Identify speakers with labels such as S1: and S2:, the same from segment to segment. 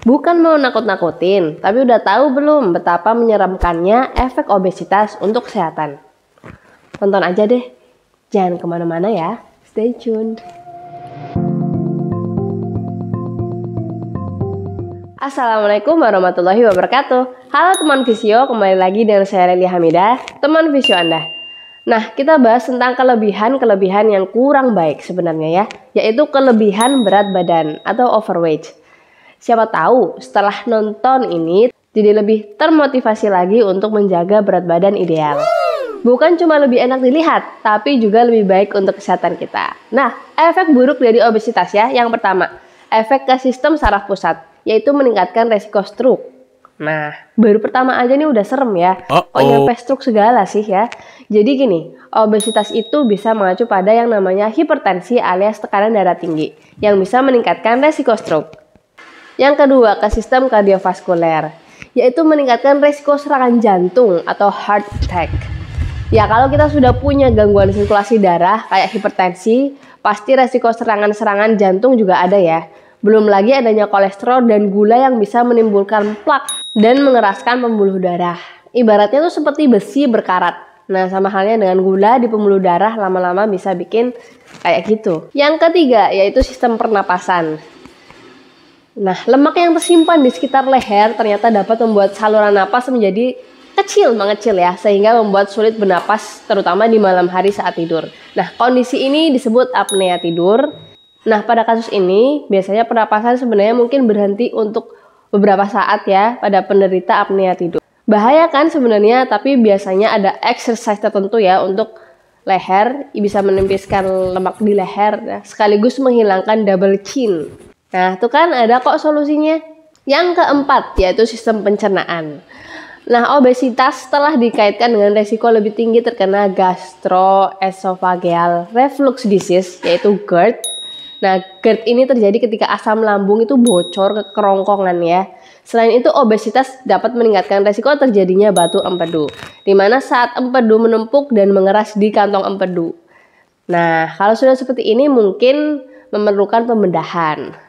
S1: Bukan mau nakut-nakutin, tapi udah tahu belum betapa menyeramkannya efek obesitas untuk kesehatan? Tonton aja deh, jangan kemana-mana ya, stay tuned. Assalamualaikum warahmatullahi wabarakatuh. Halo teman Visio, kembali lagi dengan saya Lely Hamidah, teman Visio Anda. Nah, kita bahas tentang kelebihan-kelebihan yang kurang baik sebenarnya ya, yaitu kelebihan berat badan atau overweight. Siapa tahu setelah nonton ini jadi lebih termotivasi lagi untuk menjaga berat badan ideal. Bukan cuma lebih enak dilihat, tapi juga lebih baik untuk kesehatan kita. Nah, efek buruk dari obesitas ya. Yang pertama, efek ke sistem saraf pusat, yaitu meningkatkan resiko stroke. Nah, baru pertama aja nih udah serem ya. Kok nyampe stroke segala sih ya. Jadi gini, obesitas itu bisa mengacu pada yang namanya hipertensi alias tekanan darah tinggi, yang bisa meningkatkan resiko stroke. Yang kedua, ke sistem kardiovaskuler, yaitu meningkatkan resiko serangan jantung atau heart attack. Ya, kalau kita sudah punya gangguan sirkulasi darah kayak hipertensi, pasti resiko serangan-serangan jantung juga ada ya. Belum lagi adanya kolesterol dan gula yang bisa menimbulkan plak dan mengeraskan pembuluh darah. Ibaratnya tuh seperti besi berkarat. Nah, sama halnya dengan gula di pembuluh darah lama-lama bisa bikin kayak gitu. Yang ketiga, yaitu sistem pernapasan. Nah, lemak yang tersimpan di sekitar leher ternyata dapat membuat saluran napas menjadi mengecil ya, sehingga membuat sulit bernapas terutama di malam hari saat tidur. Nah, kondisi ini disebut apnea tidur. Nah, pada kasus ini biasanya pernapasan sebenarnya mungkin berhenti untuk beberapa saat ya pada penderita apnea tidur. Bahaya kan sebenarnya, tapi biasanya ada exercise tertentu ya untuk leher, bisa menipiskan lemak di leher ya, sekaligus menghilangkan double chin. Nah, itu kan ada kok solusinya. Yang keempat, yaitu sistem pencernaan. Nah, obesitas telah dikaitkan dengan resiko lebih tinggi terkena gastroesophageal reflux disease, yaitu GERD. Nah, GERD ini terjadi ketika asam lambung itu bocor ke kerongkongan ya. Selain itu, obesitas dapat meningkatkan resiko terjadinya batu empedu, di mana saat empedu menumpuk dan mengeras di kantong empedu. Nah, kalau sudah seperti ini mungkin memerlukan pembedahan.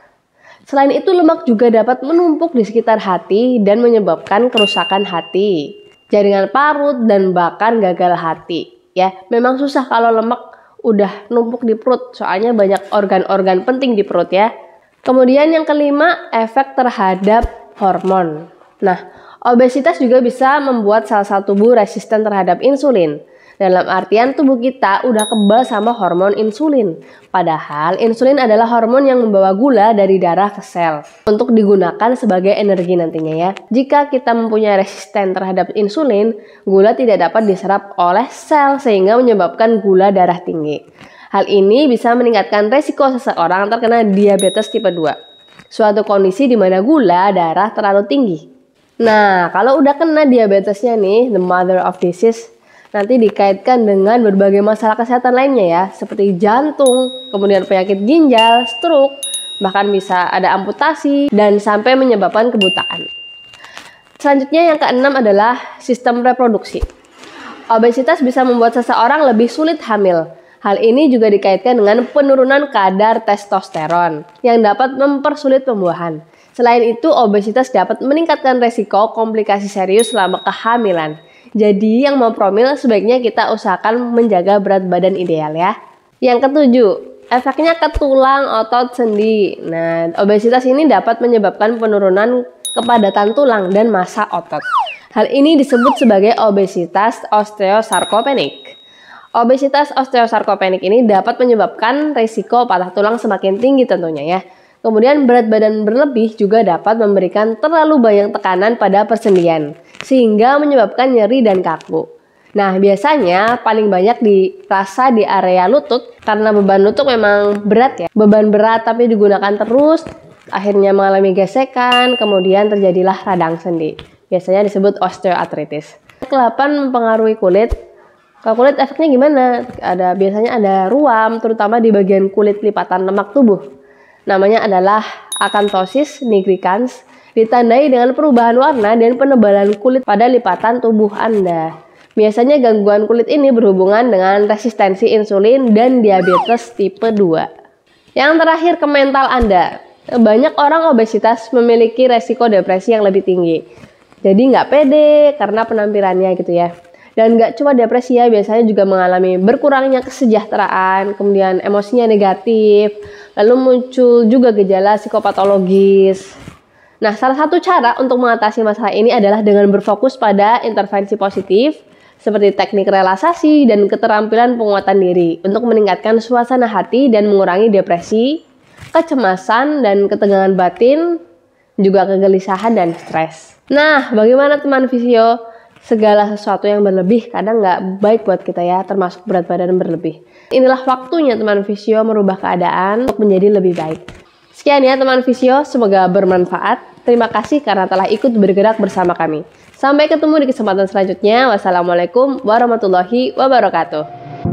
S1: Selain itu, lemak juga dapat menumpuk di sekitar hati dan menyebabkan kerusakan hati, jaringan parut, dan bahkan gagal hati. Ya, memang susah kalau lemak udah numpuk di perut, soalnya banyak organ-organ penting di perut ya. Kemudian yang kelima, efek terhadap hormon. Nah, obesitas juga bisa membuat sel-sel tubuh resisten terhadap insulin. Dalam artian tubuh kita udah kebal sama hormon insulin. Padahal insulin adalah hormon yang membawa gula dari darah ke sel untuk digunakan sebagai energi nantinya ya. Jika kita mempunyai resisten terhadap insulin, gula tidak dapat diserap oleh sel sehingga menyebabkan gula darah tinggi. Hal ini bisa meningkatkan resiko seseorang terkena diabetes tipe 2. Suatu kondisi di mana gula darah terlalu tinggi. Nah, kalau udah kena diabetesnya nih, the mother of disease, nanti dikaitkan dengan berbagai masalah kesehatan lainnya ya, seperti jantung, kemudian penyakit ginjal, stroke, bahkan bisa ada amputasi, dan sampai menyebabkan kebutaan. Selanjutnya yang keenam adalah sistem reproduksi. Obesitas bisa membuat seseorang lebih sulit hamil. Hal ini juga dikaitkan dengan penurunan kadar testosteron yang dapat mempersulit pembuahan. Selain itu, obesitas dapat meningkatkan resiko komplikasi serius selama kehamilan. Jadi yang mau promil sebaiknya kita usahakan menjaga berat badan ideal ya. Yang ketujuh, efeknya ke tulang, otot, sendi. Nah, obesitas ini dapat menyebabkan penurunan kepadatan tulang dan massa otot. Hal ini disebut sebagai obesitas osteosarkopenik. Obesitas osteosarkopenik ini dapat menyebabkan risiko patah tulang semakin tinggi tentunya ya. Kemudian berat badan berlebih juga dapat memberikan terlalu banyak tekanan pada persendian, sehingga menyebabkan nyeri dan kaku. Nah, biasanya paling banyak dirasa di area lutut, karena beban lutut memang berat ya. Beban berat tapi digunakan terus, akhirnya mengalami gesekan, kemudian terjadilah radang sendi. Biasanya disebut osteoartritis. Ke-8, mempengaruhi kulit. Kalau kulit efeknya gimana? Biasanya ada ruam, terutama di bagian kulit lipatan lemak tubuh. Namanya adalah akanthosis nigricans, ditandai dengan perubahan warna dan penebalan kulit pada lipatan tubuh Anda. Biasanya gangguan kulit ini berhubungan dengan resistensi insulin dan diabetes tipe 2. Yang terakhir, ke mental Anda. Banyak orang obesitas memiliki resiko depresi yang lebih tinggi. Jadi nggak pede karena penampilannya gitu ya. Dan nggak cuma depresi ya, biasanya juga mengalami berkurangnya kesejahteraan, kemudian emosinya negatif, lalu muncul juga gejala psikopatologis. Nah, salah satu cara untuk mengatasi masalah ini adalah dengan berfokus pada intervensi positif, seperti teknik relaksasi dan keterampilan penguatan diri untuk meningkatkan suasana hati dan mengurangi depresi, kecemasan dan ketegangan batin, juga kegelisahan dan stres. Nah, bagaimana teman Visio? Segala sesuatu yang berlebih kadang nggak baik buat kita ya, termasuk berat badan berlebih. Inilah waktunya teman Visio merubah keadaan untuk menjadi lebih baik. Sekian ya teman Visio, semoga bermanfaat. Terima kasih karena telah ikut bergerak bersama kami. Sampai ketemu di kesempatan selanjutnya. Wassalamualaikum warahmatullahi wabarakatuh.